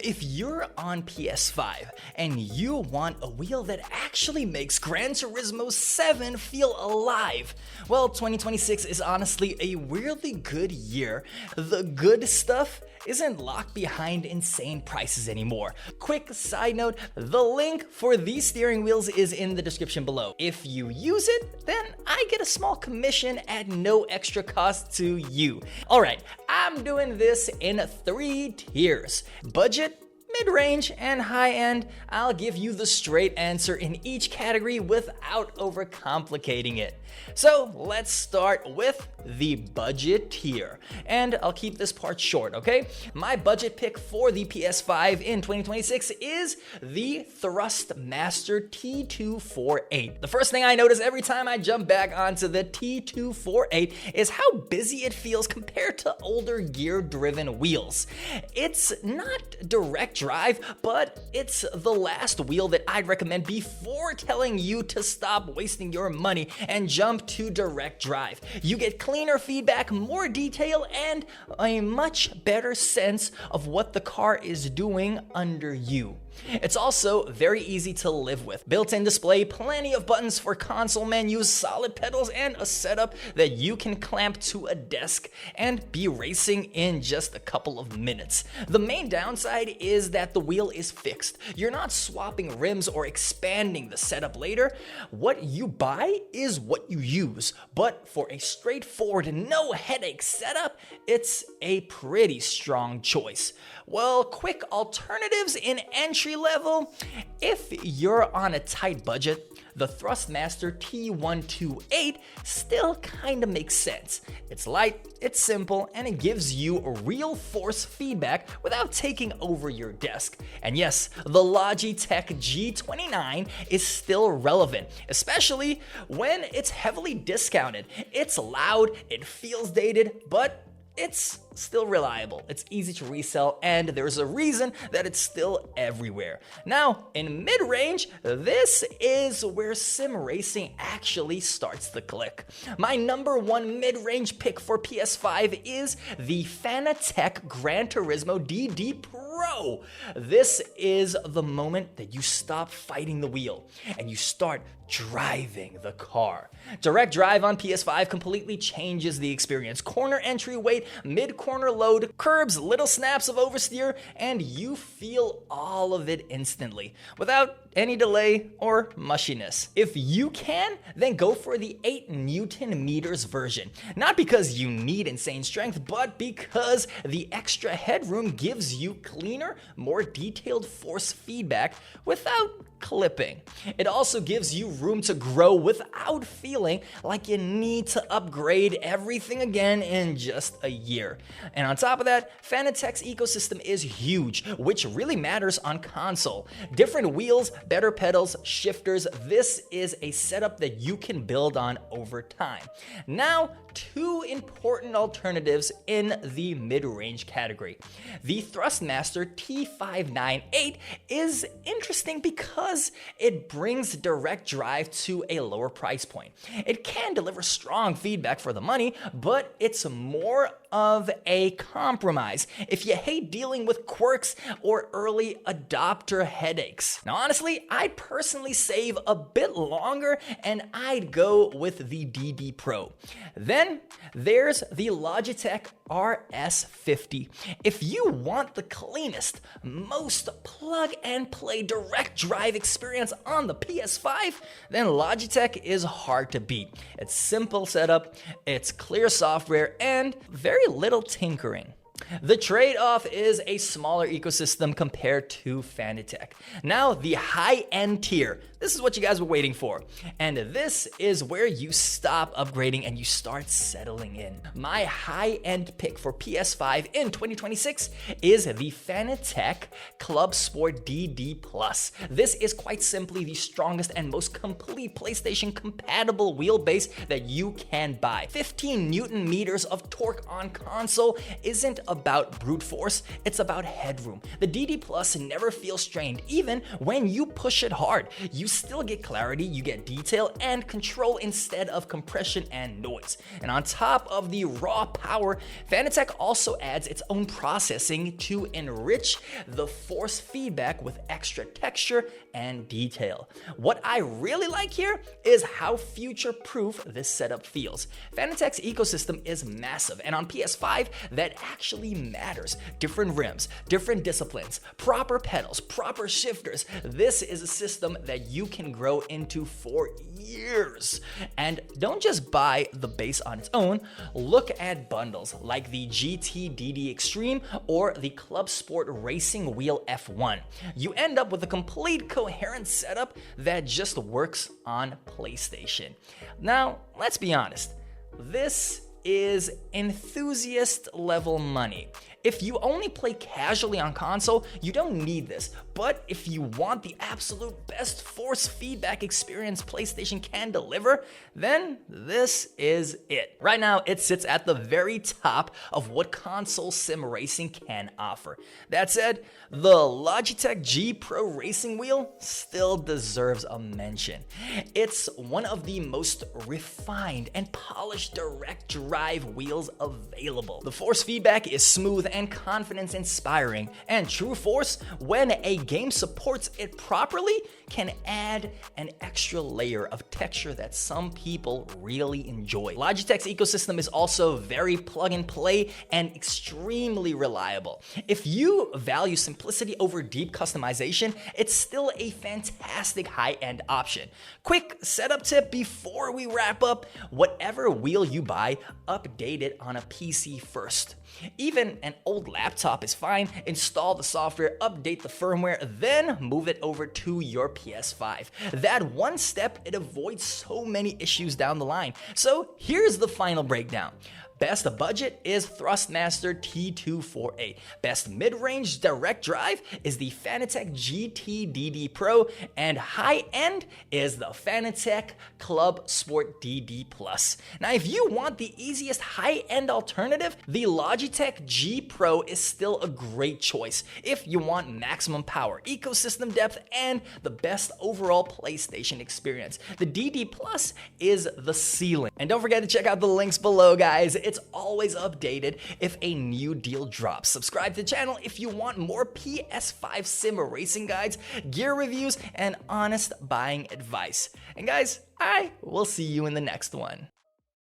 If you're on PS5 and you want a wheel that actually makes Gran Turismo 7 feel alive, well, 2026 is honestly a weirdly good year. The good stuff isn't locked behind insane prices anymore. Quick side note, the link for these steering wheels is in the description below. If you use it, then I get a small commission at no extra cost to you. Alright, I'm doing this in 3 tiers. Budget, mid-range, and high-end. I'll give you the straight answer in each category without overcomplicating it. So let's start with the budget tier. And I'll keep this part short, okay? My budget pick for the PS5 in 2026 is the Thrustmaster T248. The first thing I notice every time I jump back onto the T248 is how busy it feels compared to older gear-driven wheels. It's not direct drive, but it's the last wheel that I'd recommend before telling you to stop wasting your money and jump to direct drive. You get cleaner feedback, more detail, and a much better sense of what the car is doing under you. It's also very easy to live with. Built-in display, plenty of buttons for console menus, solid pedals, and a setup that you can clamp to a desk and be racing in just a couple of minutes. The main downside is that the wheel is fixed. You're not swapping rims or expanding the setup later. What you buy is what you use, but for a straightforward, no headache setup, it's a pretty strong choice. Well, quick alternatives in entry level. If you're on a tight budget, the Thrustmaster T128 still kinda makes sense. It's light, it's simple, and it gives you real force feedback without taking over your desk. And yes, the Logitech G29 is still relevant, especially when it's heavily discounted. It's loud, it feels dated, but it's still reliable, it's easy to resell, and there's a reason that it's still everywhere. Now, in mid-range, this is where sim racing actually starts to click. My number one mid-range pick for PS5 is the Fanatec Gran Turismo DD Pro. This is the moment that you stop fighting the wheel and you start driving the car. Direct drive on PS5 completely changes the experience. Corner entry weight, mid-corner load, curbs, little snaps of oversteer, and you feel all of it instantly without any delay or mushiness. If you can, then go for the 8 Newton meters version. Not because you need insane strength, but because the extra headroom gives you cleaner, more detailed force feedback without clipping. It also gives you room to grow without feeling like you need to upgrade everything again in just a year. And on top of that, Fanatec's ecosystem is huge, which really matters on console. Different wheels, better pedals, shifters. This is a setup that you can build on over time. Now, 2 important alternatives in the mid-range category. The Thrustmaster T598 is interesting because it brings direct drive to a lower price point. It can deliver strong feedback for the money, but it's more of a compromise if you hate dealing with quirks or early adopter headaches. Now, honestly, I'd personally save a bit longer and I'd go with the DD Pro. Then there's the Logitech RS50. If you want the cleanest, most plug-and-play direct drive experience on the PS5, then Logitech is hard to beat. It's simple setup, it's clear software, and very little tinkering. The trade-off is a smaller ecosystem compared to Fanatec. Now, the high-end tier. This is what you guys were waiting for. And this is where you stop upgrading and you start settling in. My high-end pick for PS5 in 2026 is the Fanatec Club Sport DD Plus. This is quite simply the strongest and most complete PlayStation compatible wheelbase that you can buy. 15 Newton meters of torque on console isn't about brute force, it's about headroom. The DD Plus never feels strained, even when you push it hard. You you still get clarity, you get detail and control instead of compression and noise. And on top of the raw power, Fanatec also adds its own processing to enrich the force feedback with extra texture and detail. What I really like here is how future-proof this setup feels. Fanatec's ecosystem is massive, and on PS5, that actually matters. Different rims, different disciplines, proper pedals, proper shifters. This is a system that you can grow into for years. And don't just buy the base on its own. Look at bundles like the GT Extreme or the Club Sport Racing Wheel F1. You end up with a complete coherent setup that just works on PlayStation. Now, let's be honest. This is enthusiast level money. If you only play casually on console, you don't need this. But if you want the absolute best force feedback experience PlayStation can deliver, then this is it. Right now, it sits at the very top of what console sim racing can offer. That said, the Logitech G Pro Racing Wheel still deserves a mention. It's one of the most refined and polished direct drive wheels available. The force feedback is smooth and confidence inspiring, and true force, when a game supports it properly, can add an extra layer of texture that some people really enjoy. Logitech's ecosystem is also very plug and play and extremely reliable. If you value simplicity over deep customization, it's still a fantastic high-end option. Quick setup tip before we wrap up: whatever wheel you buy, update it on a PC first. Even an old laptop is fine. Install the software, update the firmware, then move it over to your PS5. That one step, it avoids so many issues down the line. So here's the final breakdown. Best budget is Thrustmaster T248. Best mid-range direct drive is the Fanatec GT Pro, and high-end is the Fanatec Club Sport DD+. Now, if you want the easiest high-end alternative, the Logitech G Pro is still a great choice if you want maximum power, ecosystem depth, and the best overall PlayStation experience. The DD+ is the ceiling. And don't forget to check out the links below, guys. It's always updated if a new deal drops. Subscribe to the channel if you want more PS5 sim racing guides, gear reviews, and honest buying advice. And guys, I will see you in the next one.